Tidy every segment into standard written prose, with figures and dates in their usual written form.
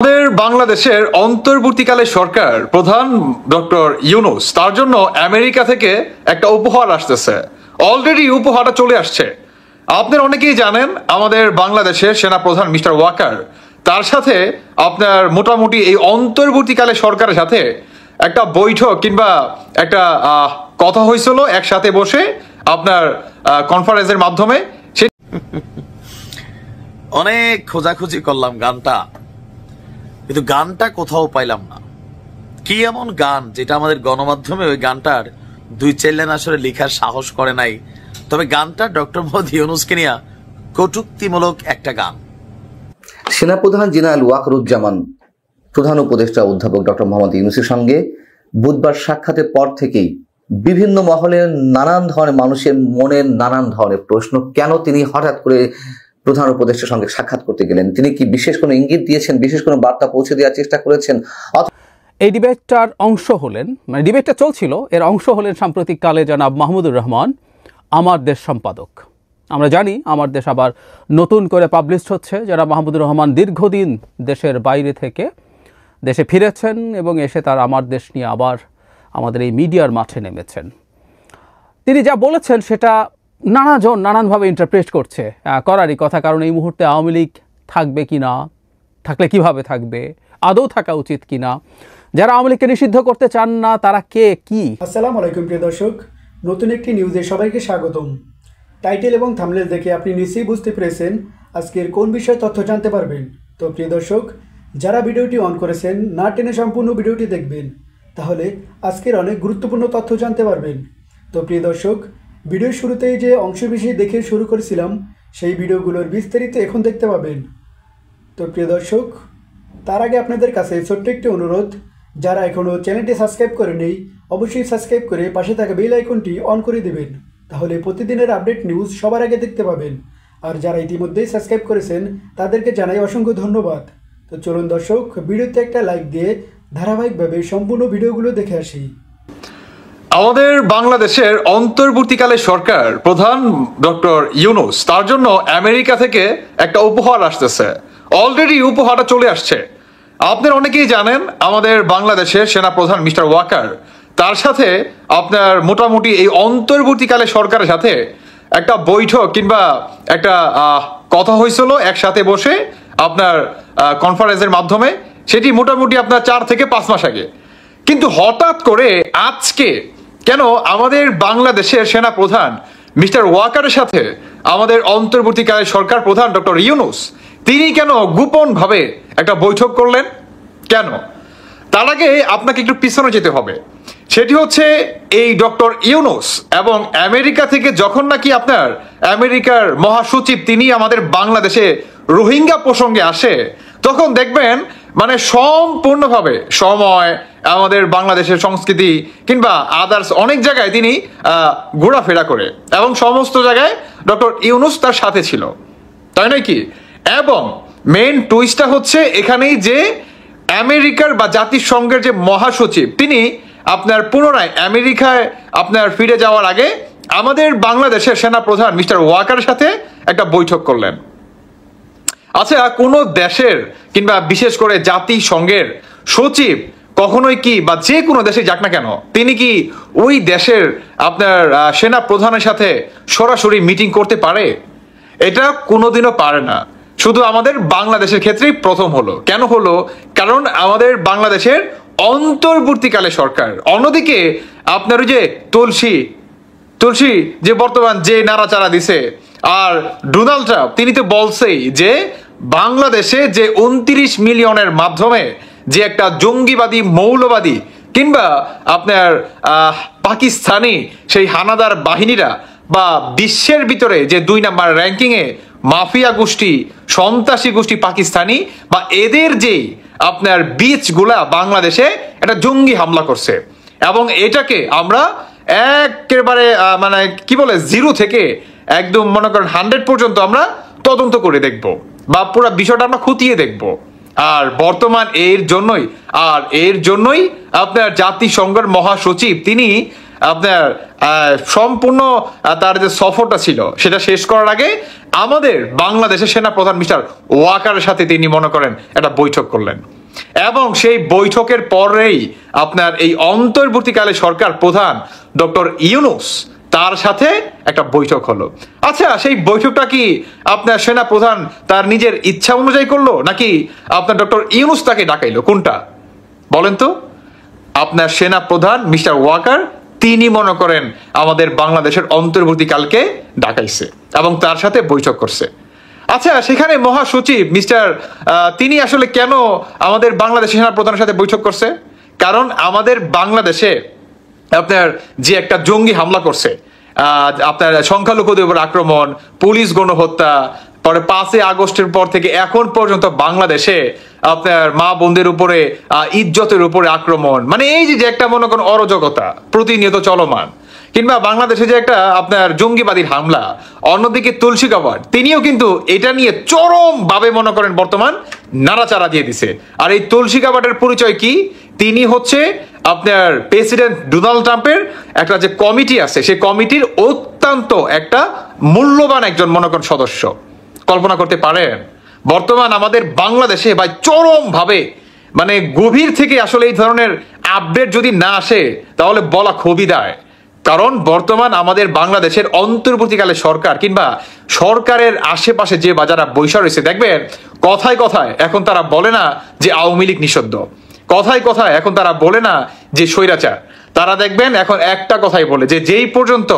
আমাদের বাংলাদেশের অন্তর্বর্তীকালে সরকার প্রধান ডক্টর ইউনূস তার জন্য আমেরিকা থেকে একটা উপহার আসতেছে। অলরেডি উপহারটা চলে আসছে। আপনারা অনেকেই জানেন আমাদের বাংলাদেশের সেনা প্রধান মিস্টার ওয়াকার তার সাথে আপনার মোটামুটি এই অন্তর্বর্তীকালে সরকারের সাথে একটা বৈঠক কিংবা একটা কথা হয়েছিল একসাথে বসে আপনার কনফারেন্সের মাধ্যমে। অনেক খোঁজাখুঁজি করলাম গানটা, কিন্তু গানটা কোথাও পাইলাম না। কি এমন গান যেটা আমাদের গণমাধ্যমে ওই গানটার 2-4 লাইন আসলে লেখার সাহস করে নাই। তবে গানটা ডক্টর মোহাম্মদ ইউনূসকে নিয়ে কটূক্তিমূলক একটা গান। সেনাপ্রধান জেনারেল ওয়াকারুজ্জামান প্রধান উপদেষ্টা অধ্যাপক ডক্টর মোহাম্মদ ইউনূসের সঙ্গে বুধবার সাক্ষাতের পর থেকেই বিভিন্ন মহলের নানান ধরনের মানুষের মনের নানান ধরনের প্রশ্ন, কেন তিনি হঠাৎ করে প্রধান উপদেষ্টার সঙ্গে সাক্ষাৎ করতে গেলেন? তিনি কি বিশেষ কোনো ইঙ্গিত দিয়েছেন, বিশেষ কোনো বার্তা পৌঁছে দেওয়ার চেষ্টা করেছেন? এই ডিবেটটার অংশ হলেন, মানে ডিবেটটা চলছিল, এর অংশ হলেন সাম্প্রতিককালে জনাব মাহমুদুর রহমান, আমার দেশ সম্পাদক। আমরা জানি আমার দেশ আবার নতুন করে পাবলিশড হচ্ছে। জনাব মাহমুদুর রহমান দীর্ঘদিন দেশের বাইরে থেকে দেশে ফিরেছেন এবং এসে তার আমার দেশ নিয়ে আবার আমাদের এই মিডিয়ার মাঠে নেমেছেন। তিনি যা বলেছেন সেটা নানাজন নানানভাবে ইন্টারপ্রেট করছে, করারই কথা। কারণ এই মুহূর্তে আওয়ামী লীগ থাকবে কি না, থাকলে কিভাবে থাকবে, আদৌ থাকা উচিত কি না, যারা আওয়ামী লীগকে নিষিদ্ধ করতে চান না তারা কে কি। আসসালামু আলাইকুম প্রিয় দর্শক, নতুন একটি নিউজে সবাইকে স্বাগতম। টাইটেল এবং থাম্বনেল দেখে আপনি নিশ্চয়ই বুঝতে পেরেছেন আজকের কোন বিষয়ে তথ্য জানতে পারবেন। তো প্রিয় দর্শক, যারা ভিডিওটি অন করেছেন না টেনে সম্পূর্ণ ভিডিওটি দেখবেন, তাহলে আজকের অনেক গুরুত্বপূর্ণ তথ্য জানতে পারবেন। তো প্রিয় দর্শক, ভিডিওর শুরুতেই যে অংশবিশেষ দেখে শুরু করেছিলাম সেই ভিডিওগুলোর বিস্তারিত এখন দেখতে পাবেন। তো প্রিয় দর্শক, তার আগে আপনাদের কাছে ছোট্ট একটি অনুরোধ, যারা এখনও চ্যানেলটি সাবস্ক্রাইব করেনি অবশ্যই সাবস্ক্রাইব করে পাশে থাকা বেল আইকনটি অন করে দেবেন, তাহলে প্রতিদিনের আপডেট নিউজ সবার আগে দেখতে পাবেন। আর যারা ইতিমধ্যেই সাবস্ক্রাইব করেছেন তাদেরকে জানাই অসংখ্য ধন্যবাদ। তো চলুন দর্শক, ভিডিওতে একটা লাইক দিয়ে ধারাবাহিকভাবে সম্পূর্ণ ভিডিওগুলো দেখে আসি। আমাদের বাংলাদেশের অন্তর্বর্তীকালে সরকার প্রধান ডক্টর ইউনূস তার জন্য আমেরিকা থেকে একটা উপহার আসতেছে। অলরেডি উপহারটা চলে আসছে। আপনারা অনেকেই জানেন আমাদের বাংলাদেশের সেনা প্রধান মিস্টার ওয়াকার তার সাথে আপনার মোটামুটি এই অন্তর্বর্তীকালে সরকারের সাথে একটা বৈঠক কিংবা একটা কথা হয়েছিল একসাথে বসে আপনার কনফারেন্সের মাধ্যমে। সেটি মোটামুটি আপনার 4 থেকে 5 মাস আগে। কিন্তু হঠাৎ করে আজকে কেন আমাদের বাংলাদেশের সেনা প্রধান মিস্টার ওয়াকারের সাথে আমাদের অন্তর্বর্তীকালে সরকার প্রধান ডক্টর ইউনূস তিনি কেন গোপনভাবে একটা বৈঠক করলেন? কেন? তার আগে আপনাকে একটু পিছনে যেতে হবে। সেটি হচ্ছে এই ডক্টর ইউনূস এবং আমেরিকা থেকে যখন নাকি আপনার আমেরিকার মহাসচিব তিনি আমাদের বাংলাদেশে রোহিঙ্গা প্রসঙ্গে আসে, তখন দেখবেন মানে সম্পূর্ণভাবে সময় আমাদের বাংলাদেশের সংস্কৃতি কিংবা আদার্স অনেক জায়গায় তিনি ঘোরাফেরা করে এবং সমস্ত জায়গায় ডক্টর ইউনূস তার সাথে ছিল, তাই নয় কি? এবং মেইন টুইস্টটা হচ্ছে এখানেই যে আমেরিকার বা জাতিসংঘের যে মহাসচিব তিনি আপনার পুনরায় আমেরিকায় আপনার ফিরে যাওয়ার আগে আমাদের বাংলাদেশের সেনা প্রধান মিস্টার ওয়াকারের সাথে একটা বৈঠক করলেন। আচ্ছা, কোনো দেশের কিংবা বিশেষ করে জাতিসংঘের সচিব কখনোই কি বা যে কোনো দেশে যাক না কেন তিনি কি ওই দেশের আপনার সেনা প্রধানের সাথে সরাসরি মিটিং করতে পারে? এটা কোনোদিনও পারে না। শুধু আমাদের বাংলাদেশের ক্ষেত্রেই প্রথম হলো। কেন হলো? কারণ আমাদের বাংলাদেশের অন্তর্বর্তীকালে সরকার। অন্যদিকে আপনার ওই যে তুলসী যে বর্তমান যে নাড়াচাড়া দিছে, আর ডোনাল্ড ট্রাম্প তিনি তো বলছেই যে বাংলাদেশে যে 29 মিলিয়নের মাধ্যমে যে একটা জঙ্গিবাদী মৌলবাদী কিংবা আপনার পাকিস্তানি সেই হানাদার বাহিনীরা বা বিশ্বের ভিতরে যে 2 নাম্বার র্যাঙ্কিংয়ে মাফিয়া গোষ্ঠী সন্ত্রাসী গোষ্ঠী পাকিস্তানি বা এদের যেই আপনার বীজগুলা বাংলাদেশে একটা জঙ্গি হামলা করছে এবং এটাকে আমরা একেবারে মানে কি বলে 0 থেকে একদম মনে করেন 100 পর্যন্ত আমরা তদন্ত করে দেখব বা পুরো বিষয়টা আমরা খতিয়ে দেখব। আর বর্তমান এর জন্যই আপনার জাতিসংঘের মহাসচিব তিনি আপনার সম্পূর্ণ তার যে সফরটা ছিল সেটা শেষ করার আগে আমাদের বাংলাদেশের সেনা প্রধান মিস্টার ওয়াকারের সাথে তিনি মনে করেন একটা বৈঠক করলেন, এবং সেই বৈঠকের পরেই আপনার এই অন্তর্বর্তীকালে সরকার প্রধান ডক্টর ইউনূস তার সাথে একটা বৈঠক হলো। আচ্ছা, সেই বৈঠকটা কি আপনার সেনা প্রধান তার নিজের ইচ্ছা অনুযায়ী করলো, নাকি আপনার ডক্টর ইউনূস তাকে ডাকাইলো? কোনটা বলেন তো? আপনার সেনা প্রধান মিস্টার ওয়াকার তিনি মনে করেন আমাদের বাংলাদেশের অন্তর্বর্তীকালকে ডাকাইছে এবং তার সাথে বৈঠক করছে। আচ্ছা, সেখানে মহাসচিব মিস্টার তিনি আসলে কেন আমাদের বাংলাদেশের সেনা প্রধানের সাথে বৈঠক করছে? কারণ আমাদের বাংলাদেশে আপনার যে একটা জঙ্গি হামলা করছে, আপনার সংখ্যালঘুদের উপর আক্রমণ, পুলিশ গণহত্যা, পরে 5 আগস্টের পর থেকে এখন পর্যন্ত বাংলাদেশে আপনার মা বোনদের উপরে ইজ্জতের উপরে আক্রমণ, মানে এই যে একটা মনে করেন অরাজকতা প্রতিনিয়ত চলমান, কিংবা বাংলাদেশে যে একটা আপনার জঙ্গিবাদীর হামলা, অন্যদিকে তুলসী গাওয়ার তিনিও কিন্তু এটা নিয়ে চরম ভাবে মনে করেন বর্তমান নাড়াচাড়া দিয়ে দিছে। আর এই তুলসী গাওয়ারের পরিচয় কি? তিনি হচ্ছে আপনার প্রেসিডেন্ট ডোনাল্ড ট্রাম্পের একটা যে কমিটি আছে সেই কমিটির অত্যন্ত একটা মূল্যবান একজন মনে করেন সদস্য। কল্পনা করতে পারেন বর্তমান আমাদের বাংলাদেশে ভাই চরম ভাবে মানে গভীর থেকে আসলে এই ধরনের আপডেট যদি না আসে তাহলে বলা খুবই দায়। কারণ বর্তমান আমাদের বাংলাদেশের অন্তর্বর্তীকালে সরকার কিংবা সরকারের আশেপাশে যে বাজারা বৈশা রয়েছে, দেখবেন কথায় কথায় এখন তারা বলে না যে আওয়ামী লীগ নিষিদ্ধ, কথায় কথায় এখন তারা বলে না যে স্বৈরাচার, তারা দেখবেন এখন একটা কথাই বলে যে যেই পর্যন্ত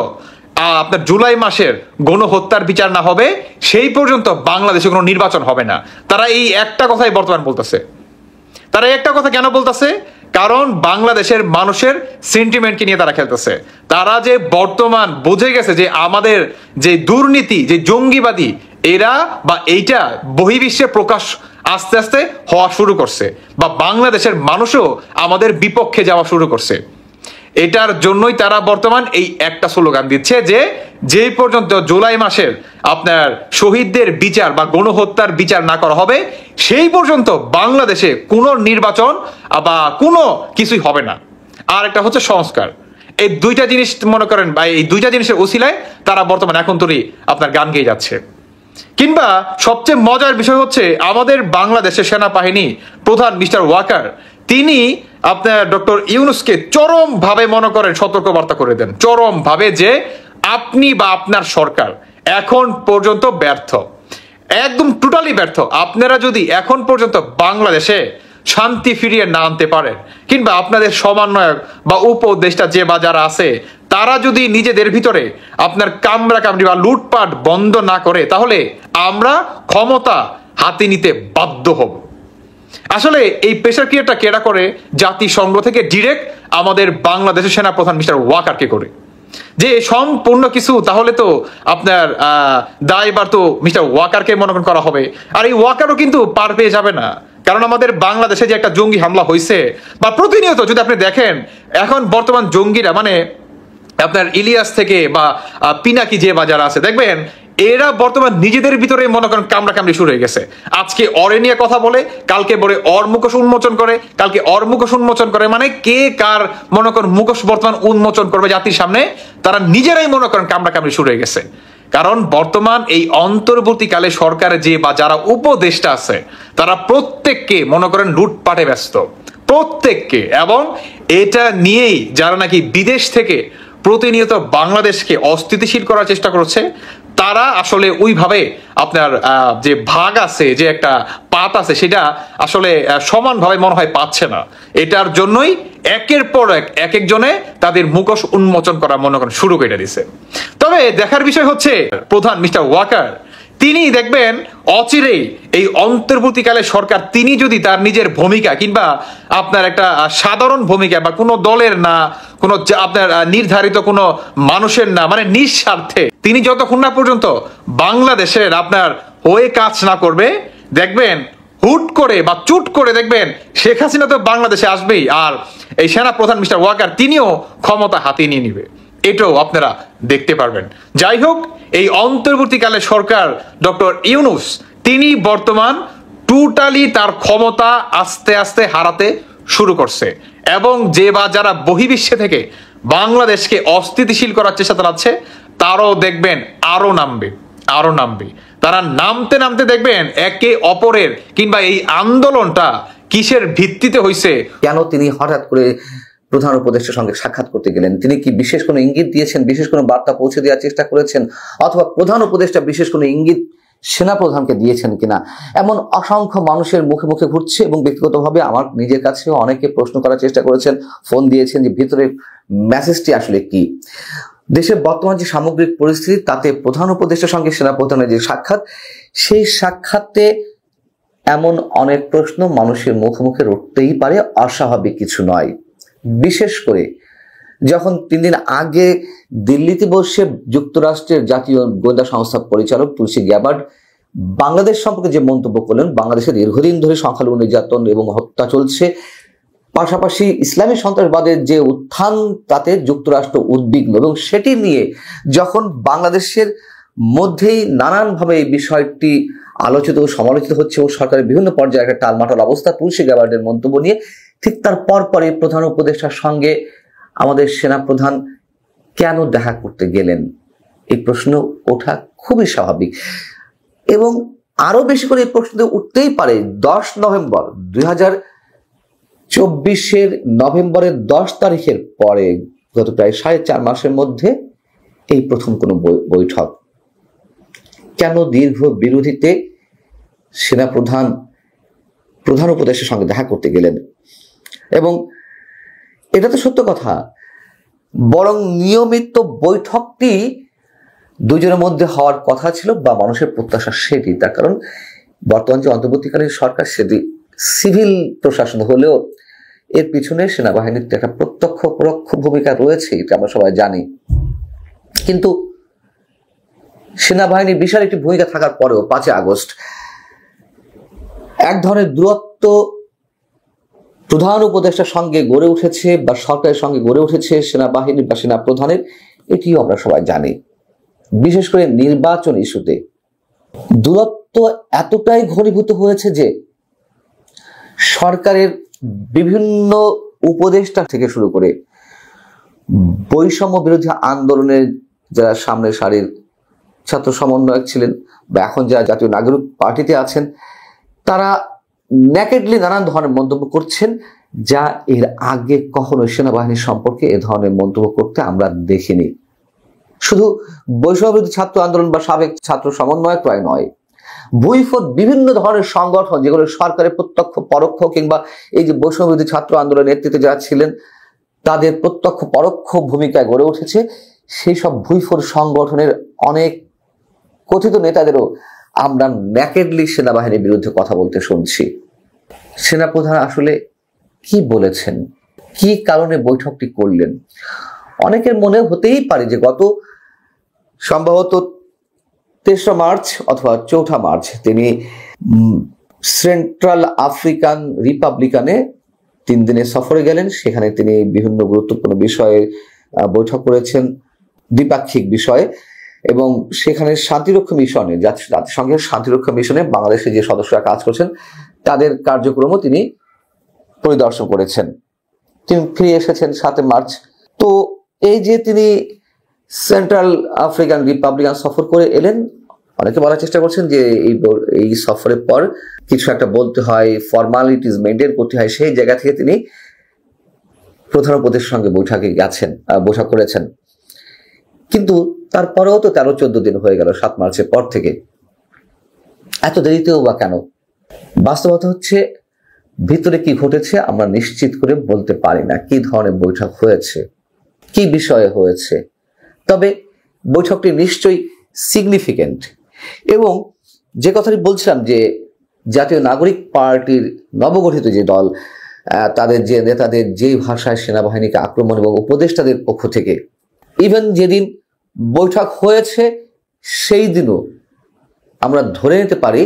আপনার জুলাই মাসের গণহত্যার বিচার না হবে সেই পর্যন্ত বাংলাদেশে কোনো নির্বাচন হবে না। তারা এই একটা কথাই বর্তমান বলতেছে। তারা একটা কথা কেন বলতেছে? কারণ বাংলাদেশের মানুষের সেন্টিমেন্টকে নিয়ে তারা খেলতেছে। তারা যে বর্তমান বুঝে গেছে যে আমাদের যে দুর্নীতি, যে জঙ্গিবাদী এরা বা এইটা বহির্বিশ্বে প্রকাশ আস্তে আস্তে হওয়া শুরু করছে, বা বাংলাদেশের মানুষও আমাদের বিপক্ষে যাওয়া শুরু করছে। এটার জন্যই তারা বর্তমান এই একটা স্লোগান দিচ্ছে যে যেই পর্যন্ত জুলাই মাসের আপনার শহীদদের বিচার বা গণহত্যার বিচার না করা হবে সেই পর্যন্ত বাংলাদেশে কোনো নির্বাচন বা কোনো কিছুই হবে না। আর একটা হচ্ছে সংস্কার। এই দুইটা জিনিস মনে করেন বা এই দুইটা জিনিসের ওসিলায় তারা বর্তমান এখন তোরই আপনার গান গেয়ে যাচ্ছে। কিংবা সবচেয়ে মজার বিষয় হচ্ছে আমাদের বাংলাদেশের সেনাবাহিনী প্রধান মিস্টার ওয়াকার তিনি আপনার ডক্টর ইউনূসকে চরম ভাবে মনে করেন সতর্কবার্তা করে দেন, চরম ভাবে যে আপনি বা আপনার সরকার এখন পর্যন্ত ব্যর্থ, একদম টোটালি ব্যর্থ। আপনারা যদি এখন পর্যন্ত বাংলাদেশে শান্তি ফিরিয়ে না আনতে পারেন, কিংবা আপনাদের সমন্বয়ক বা উপদেষ্টা যে বা যারা আছে তারা যদি নিজেদের ভিতরে আপনার কামড়াকামড়ি বা লুটপাট বন্ধ না করে, তাহলে আমরা ক্ষমতা হাতে নিতে বাধ্য হব। আসলে এই প্রেসার ক্রিয়েটটা কেডা করে? জাতিসংঘ থেকে ডিরেক্ট আমাদের বাংলাদেশের সেনাপ্রধান মিস্টার ওয়াকারকে করে যে সম্পূর্ণ কিছু, তাহলে তো আপনার দায়ভার তো মিস্টার ওয়াকারকে মনে করা হবে। আর এই ওয়াকারও কিন্তু পার পেয়ে যাবে না, কারণ আমাদের বাংলাদেশে যে একটা জঙ্গি হামলা হয়েছে বা প্রতিনিয়ত যদি আপনি দেখেন এখন বর্তমান জঙ্গিরা মানে আপনার ইলিয়াস থেকে বা পিনাকি যে বাজার আছে, দেখবেন এরা বর্তমান নিজেদের ভিতরে মনে করেন কামড়াকামড়ি শুরু হয়ে গেছে। আজকে অরে নিয়ে কথা বলে, কালকে বলে অর মুখোশ উন্মোচন করে, কালকে অর মুখোশ উন্মোচন করে, মানে কে কার মনে করেন মুখোশ বর্তমান উন্মোচন করবে জাতির সামনে, তারা নিজেরাই মনে করেন কামড়াকামড়ি শুরু হয়ে গেছে। কারণ বর্তমান এই অন্তর্বর্তীকালে সরকারে যে বা যারা উপদেষ্টা আছে তারা প্রত্যেককে মনে করেন লুটপাটে ব্যস্ত, প্রত্যেককে। এবং এটা নিয়েই যারা নাকি বিদেশ থেকে প্রতিনিয়ত বাংলাদেশকে অস্থিতিশীল করার চেষ্টা করছে, তারা আসলে ওইভাবে আপনার যে ভাগ আছে, যে একটা পাত আছে, সেটা আসলে সমানভাবে মনে হয় পাচ্ছে না। এটার জন্যই একের পর এক একজনে তাদের মুখোশ উন্মোচন করা মনে করেন শুরু করে দিছে। তবে দেখার বিষয় হচ্ছে প্রধান মিস্টার ওয়াকার তিনি দেখবেন অচিরেই এই অন্তর্বর্তীকালে সরকার তিনি যদি তার নিজের ভূমিকা কিংবা আপনার একটা সাধারণ ভূমিকা বা কোনো দলের না, কোনো আপনার নির্ধারিত কোনো মানুষের না, মানে নিঃস্বার্থে তিনি যতক্ষণ না পর্যন্ত বাংলাদেশের আপনার হয়ে কাজ না করবে, দেখবেন হুট করে বা চুট করে দেখবেন শেখ হাসিনা তো বাংলাদেশে আসবেই, আর এই সেনা প্রধান মিস্টার ওয়াকার তিনিও ক্ষমতা হাতে নিয়ে নিবে। এটাও আপনারা দেখতে পারবেন। যাই হোক, এই অন্তর্বর্তীকালে সরকার ডক্টর ইউনূস তিনি বর্তমান টোটালি তার ক্ষমতা আস্তে আস্তে হারাতে শুরু করছে, এবং যে বা যারা বহির্বিশ্বে থেকে বাংলাদেশকে অস্থিতিশীল করার চেষ্টা চালাচ্ছে, তারাও দেখবেন আরো নামবে। তারা নামতে নামতে দেখবেন একে অপরের কিংবা এই আন্দোলনটা কিসের ভিত্তিতে হইছে। কেন তিনি হঠাৎ করে প্রধান উপদেষ্টার সঙ্গে সাক্ষাৎ করতে গেলেন? তিনি কি বিশেষ কোনো ইঙ্গিত দিয়েছেন, বিশেষ কোনো বার্তা পৌঁছে দেওয়ার চেষ্টা করেছেন, অথবা প্রধান উপদেষ্টা বিশেষ কোনো ইঙ্গিত সেনাপ্রধানকে দিয়েছেন কিনা? এমন অসংখ্য মানুষের মুখে মুখে ঘুরছে এবং ব্যক্তিগতভাবে আমার নিজের কাছেও অনেকে প্রশ্ন করার চেষ্টা করেছেন, ফোন দিয়েছেন যে ভিতরে মেসেজটি আসলে কি। দেশের বর্তমান যে সামগ্রিক পরিস্থিতি তাতে প্রধান উপদেষ্টার সঙ্গে সেনাপ্রধানের যে সাক্ষাৎ, সেই সাক্ষাতে এমন অনেক প্রশ্ন মানুষের মুখে মুখে উঠতেই পারে, অস্বাভাবিক কিছু নয়। বিশেষ করে যখন 3 দিন আগে দিল্লিতে বসে যুক্তরাষ্ট্রের জাতীয় গোয়েন্দা সংস্থা পরিচালক তুলসী গ্যাবার্ড বাংলাদেশ সম্পর্কে যে মন্তব্য করলেন, বাংলাদেশে দীর্ঘদিন ধরে সংখ্যালঘু নির্যাতন এবং হত্যা চলছে, পাশাপাশি ইসলামী সন্ত্রাসবাদের যে উত্থান তাতে যুক্তরাষ্ট্র উদ্বিগ্ন, এবং সেটি নিয়ে যখন বাংলাদেশের মধ্যেই নানানভাবে এই বিষয়টি আলোচিত ও সমালোচিত হচ্ছে এবং সরকারের বিভিন্ন পর্যায়ে একটা টালমাটাল অবস্থা, তুলসী গ্যাবার্ডের মন্তব্য নিয়ে ঠিক তার পরপরই প্রধান উপদেষ্টার সঙ্গে আমাদের সেনাপ্রধান কেন দেখা করতে গেলেন, এই প্রশ্ন ওঠা খুবই স্বাভাবিক। এবং আরো বেশি করে এই প্রশ্ন উঠতেই পারে 10 নভেম্বর 2024 নভেম্বরের 10 তারিখের পরে গত প্রায় 4.5 মাসের মধ্যে এই প্রথম কোনো বৈঠক। কেন দীর্ঘ বিরোধীতে সেনাপ্রধান প্রধান উপদেষ্টার সঙ্গে দেখা করতে গেলেন? এবং এটা তো সত্য কথা, বরং নিয়মিত বৈঠকটি দুজনের মধ্যে হওয়ার কথা ছিল বা মানুষের প্রত্যাশা সেটি। তার কারণ বর্তমান যে অন্তর্বর্তীকালীন সরকার সেটি সিভিল প্রশাসন হলেও এর পিছনে সেনাবাহিনীর একটা প্রত্যক্ষ পরোক্ষ ভূমিকা রয়েছে, এটা আমরা সবাই জানি। কিন্তু সেনাবাহিনীর বিশাল একটি ভূমিকা থাকার পরেও 5 আগস্ট এক ধরনের দূরত্ব প্রধান উপদেষ্টার সঙ্গে গড়ে উঠেছে বা সরকারের সঙ্গে গড়ে উঠেছে সেনাবাহিনী বা সেনা প্রধানের, এটিও আমরা সবাই জানি। বিশেষ করে নির্বাচন ইস্যুতে দূরত্ব এতটাই ঘনীভূত হয়েছে যে সরকারের বিভিন্ন উপদেষ্টা থেকে শুরু করে বৈষম্য বিরোধী আন্দোলনের যারা সামনের সারির ছাত্র সমন্বয়ক ছিলেন বা এখন যারা জাতীয় নাগরিক পার্টিতে আছেন, তারা ন্যাকেডলি নানান ধরনের মন্তব্য করছেন, যা এর আগে কখনো সেনাবাহিনীর সম্পর্কে এ ধরনের মন্তব্য করতে আমরা দেখিনি। শুধু বৈষম্য বিরোধী ছাত্র আন্দোলন বা সাবেক ছাত্র সমন্বয়ক প্রায় নয়, ভুইফোট বিভিন্ন ধরনের সংগঠন যেগুলো সরকারের প্রত্যক্ষ পরোক্ষ কিংবা এই যে বৈষম্য বিরোধী ছাত্র আন্দোলনের নেতৃত্বে যারা ছিলেন তাদের প্রত্যক্ষ পরোক্ষ ভূমিকায় গড়ে উঠেছে, সেই সব ভুইফোট সংগঠনের অনেক কথিত নেতাদেরও আমরা ন্যাকেডলি সেনাবাহিনীর বিরুদ্ধে কথা বলতে শুনছি। সেনাপ্রধান আসলে কি বলেছেন, কি কারণে বৈঠকটি করলেন? অনেকের মনে হতেই পারে যে গত সম্ভবত 3রা মার্চ অথবা 4ঠা মার্চ তিনি সেন্ট্রাল আফ্রিকান রিপাবলিকানে 3 দিনের সফরে গেলেন। সেখানে তিনি বিভিন্ন গুরুত্বপূর্ণ বিষয়ে বৈঠক করেছেন, দ্বিপাক্ষিক বিষয়ে, এবং সেখানে শান্তিরক্ষা মিশনে জাতিসংঘের শান্তিরক্ষা মিশনে বাংলাদেশের যে সদস্যরা কাজ করছেন তাদের কার্যক্রমও তিনি পরিদর্শন করেছেন। তিনি ফিরে এসেছেন 7 মার্চ। তো এই যে তিনি সেন্ট্রাল আফ্রিকান রিপাবলিকান সফর করে এলেন, অনেকে বলার চেষ্টা করছেন যে এই সফরের পর কিছু একটা বলতে হয়, ফর্মালিটিস মেনটেন করতে হয়, সেই জায়গা থেকে তিনি প্রধান উপদেষ্টার সঙ্গে বৈঠক করেছেন। কিন্তু তারপরেও তো 13-14 দিন হয়ে গেল 7 মার্চের পর থেকে, এত দেরিতেও বা কেন? বাস্তবতা হচ্ছে ভিতরে কি ঘটেছে আমরা নিশ্চিত করে বলতে পারি না, কি ধরনের বৈঠক হয়েছে, কি বিষয়ে হয়েছে। তবে বৈঠকটি নিশ্চয়ই সিগনিফিকেন্ট। এবং যে কথাটি বলছিলাম যে জাতীয় নাগরিক পার্টির নবগঠিত যে দল, তাদের যে নেতাদের যে ভাষায় সেনাবাহিনীকে আক্রমণ এবং উপদেষ্টাদের পক্ষ থেকে, ইভেন যেদিন বৈঠক হয়েছে সেই দিনও আমরা ধরে নিতে পারি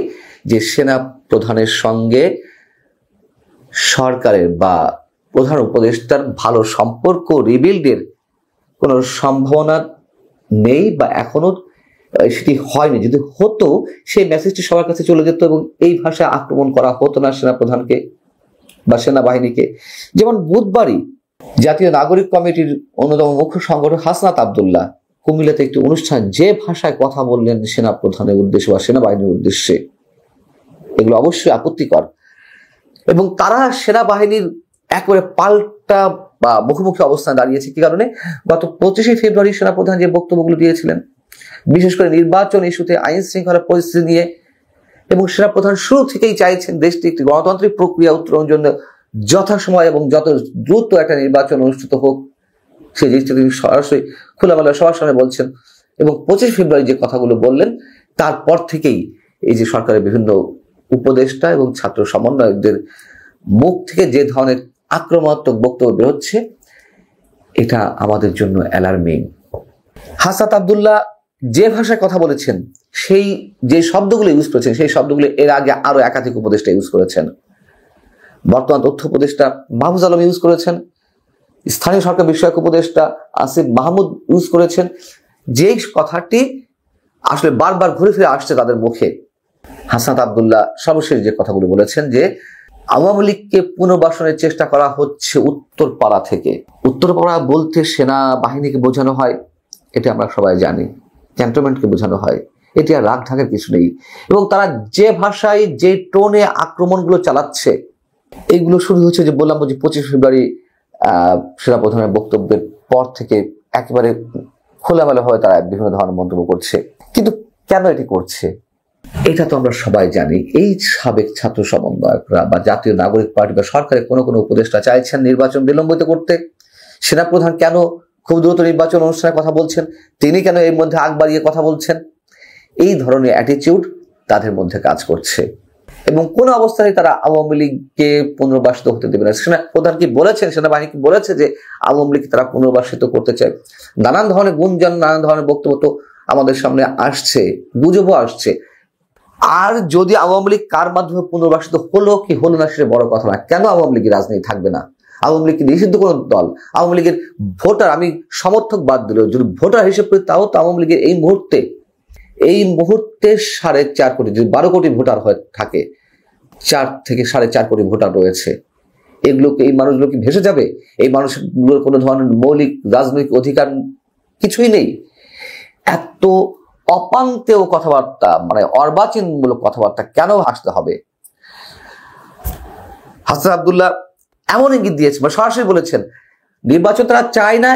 যে সেনা প্রধানের সঙ্গে সরকারের বা প্রধান উপদেষ্টার ভালো সম্পর্ক রিবিল্ডের কোনো সম্ভাবনা নেই বা এখনো সেটি হয়নি। যদি হতো সেই মেসেজটি সবার কাছে চলে যেত এবং এই ভাষায় আক্রমণ করা হতো না সেনা প্রধানকে বা সেনাবাহিনীকে। যেমন বুধবারই জাতীয় নাগরিক কমিটির অন্যতম মুখ্য সংগঠক হাসনাত আব্দুল্লাহ কুমিল্লাতে একটি অনুষ্ঠান যে ভাষায় কথা বললেন সেনা প্রধানের উদ্দেশ্যে বা সেনাবাহিনীর উদ্দেশ্যে, এগুলো অবশ্যই আপত্তিকর। এবং তারা সেনাবাহিনীর একেবারে পাল্টা বা মুখোমুখি অবস্থানে দাঁড়িয়েছে। কি কারণে? গত 25শে ফেব্রুয়ারি সেনাপ্রধান যে বক্তব্যগুলো দিয়েছিলেন, বিশেষ করে নির্বাচন ইস্যুতে, আইন শৃঙ্খলা পরিস্থিতি নিয়ে, এবং সেনাপ্রধান শুরু থেকেই চাইছেন দেশটি একটি গণতান্ত্রিক প্রক্রিয়া উত্তরণের জন্য যথাসময় এবং যত দ্রুত একটা নির্বাচন অনুষ্ঠিত হোক, সেই জিনিসটা তিনি সরাসরি খোলামেলা সবার সামনে বলছেন। এবং 25 ফেব্রুয়ারি যে কথাগুলো বললেন, তারপর থেকেই এই যে সরকারের বিভিন্ন উপদেষ্টা এবং ছাত্র সমন্বয়কদের মুখ থেকে যে ধরনের আক্রমণাত্মক বক্তব্য বেরোচ্ছে, এটা আমাদের জন্য অ্যালার্মিং। হাসনাত আব্দুল্লাহ যে ভাষায় কথা বলেছেন, সেই যে শব্দগুলো ইউজ করেছেন, সেই শব্দগুলো এর আগে আরো একাধিক উপদেষ্টা ইউজ করেছেন। বর্তমান তথ্য উপদেষ্টা মাহফুজ আলম ইউজ করেছেন, স্থানীয় সরকার বিষয়ক উপদেষ্টা আসিফ মাহমুদ ইউজ করেছেন। যেই কথাটি আসলে বারবার ঘুরে ফিরে আসছে তাদের মুখে। হাসনাত আব্দুল্লাহ সর্বশেষ যে কথাগুলো বলেছেন যে আওয়ামী লীগকে পুনর্বাসনের চেষ্টা করা হচ্ছে উত্তরপাড়া থেকে। উত্তরপাড়া বলতে সেনাবাহিনীকে বোঝানো হয়, এটা আমরা সবাই জানি, ক্যান্টনমেন্টকে বোঝানো হয়, এটি আর রাগ ঢাকার কিছু নেই। এবং তারা যে ভাষায় যে টোনে আক্রমণগুলো চালাচ্ছে, এইগুলো শুরু হচ্ছে যে বললাম যে 25 ফেব্রুয়ারি সেনাপ্রধানের বক্তব্যের পর থেকে একেবারে খোলামেলাভাবে তারা বিভিন্ন ধরনের মন্তব্য করছে। কিন্তু কেন এটি করছে এটা তো আমরা সবাই জানি। এই সাবেক ছাত্র সমন্বয়করা বা জাতীয় নাগরিক পার্টি বা সরকারের কোনো কোনো উপদেষ্টা চাইছেন নির্বাচন বিলম্বিত করতে। সেনাপ্রধান কেন খুব দ্রুত নির্বাচন অনুষ্ঠানের কথা বলছেন, তিনি কেন এর মধ্যে আগ বাড়িয়ে কথা বলছেন, এই ধরনের অ্যাটিটিউড তাদের মধ্যে কাজ করছে। এবং কোন অবস্থায় তারা আওয়ামী লীগকে পুনর্বাসিত হতে দেবে না। সেনাপ্রধান কি বলেছেন, সেনাবাহিনী কি বলেছে যে আওয়ামী লীগকে তারা পুনর্বাসিত করতে চায়? নানান ধরনের গুঞ্জন, নানান ধরনের বক্তব্য তো আমাদের সামনে আসছে, গুজবও আসছে। আর যদি আওয়ামী লীগ কার মাধ্যমে পুনর্বাসিত হলো কি হলো না সেটা বড় কথা না। কেন আওয়ামী লীগের রাজনীতি থাকবে না? আওয়ামী লীগ কি নিষিদ্ধ কোন দল? আওয়ামী লীগের ভোটার, আমি সমর্থক বাদ দিলেও যদি ভোটার হিসেবে করি, তাও তো আওয়ামী লীগের এই মুহূর্তে 4.5 কোটি, যদি 12 কোটি ভোটার হয়ে থাকে, 4 থেকে 4.5 কোটি ভোটার রয়েছে। এগুলোকে, এই মানুষগুলো কি ভেসে যাবে? এই মানুষগুলোর কোনো ধরনের মৌলিক রাজনৈতিক অধিকার কিছুই নেই। এত অপান্তেও কথাবার্তা, মানে অর্বাচীনমূলক কথাবার্তা কেন আসতে হবে? হাসনাত আব্দুল্লাহ এমন ইঙ্গিত দিয়েছে বা সরাসরি বলেছেন নির্বাচন তারা চায় না।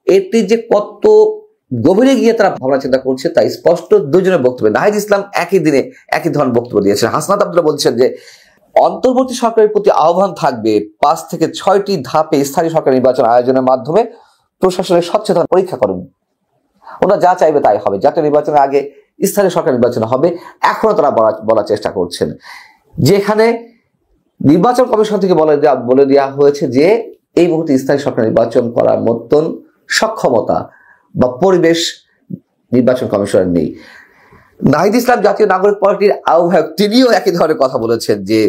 এটি যে কত গভীরে গিয়ে তারা ভাবনা চিন্তা করছে তাই স্পষ্ট দুজনের বক্তব্য। নাহিদ ইসলাম একই দিনে একই ধরনের বক্তব্য দিয়েছেন। হাসনাত আব্দুল্লাহ বলছেন যে অন্তর্বর্তী সরকারের প্রতি আহ্বান থাকবে 5 থেকে 6টি ধাপে স্থায়ী সরকার নির্বাচন আয়োজনের মাধ্যমে প্রশাসনের সচেতন পরীক্ষা করুন। ওরা যা চাইবে তাই হবে। জাতীয় নির্বাচনের আগে স্থানীয় সরকার নির্বাচন হবে, এখনো তারা বলার চেষ্টা করছেন। যেখানে নির্বাচন কমিশন থেকে বলে দেওয়া হয়েছে যে এই মুহূর্তে স্থায়ী সরকার নির্বাচন করার মতন সক্ষমতা বা পরিবেশ নির্বাচন কমিশনের নেই। নাহিদ ইসলাম জাতীয় নাগরিক পার্টির আহ্বায়ক, তিনিও একই ধরনের কথা বলেছেন যে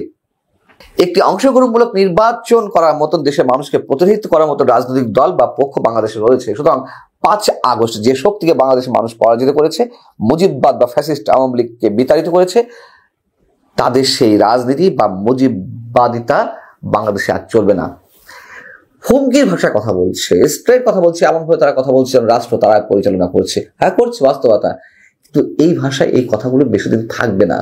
একটি অংশগ্রহণমূলক নির্বাচন করার মতন দেশের মানুষকে প্রতিনিধিত্ব করার মতো রাজনৈতিক দল বা পক্ষ বাংলাদেশে রয়েছে। সুতরাং 5 আগস্ট যে শক্তিকে বাংলাদেশের মানুষ পরাজিত করেছে, মুজিববাদ বা ফ্যাসিস্ট আওয়ামী লীগকে বিতাড়িত করেছে, তাদের সেই রাজনীতি বা মুজিববাদিতা বাংলাদেশে আর চলবে না। হুমকির ভাষায় কথা বলছে, স্ট্রেট কথা বলছে, এমনভাবে তারা কথা বলছে রাষ্ট্র তারা পরিচালনা করছে। হ্যাঁ, করছে বাস্তবতা, কিন্তু এই ভাষায় এই কথাগুলো বেশি দিন থাকবে না।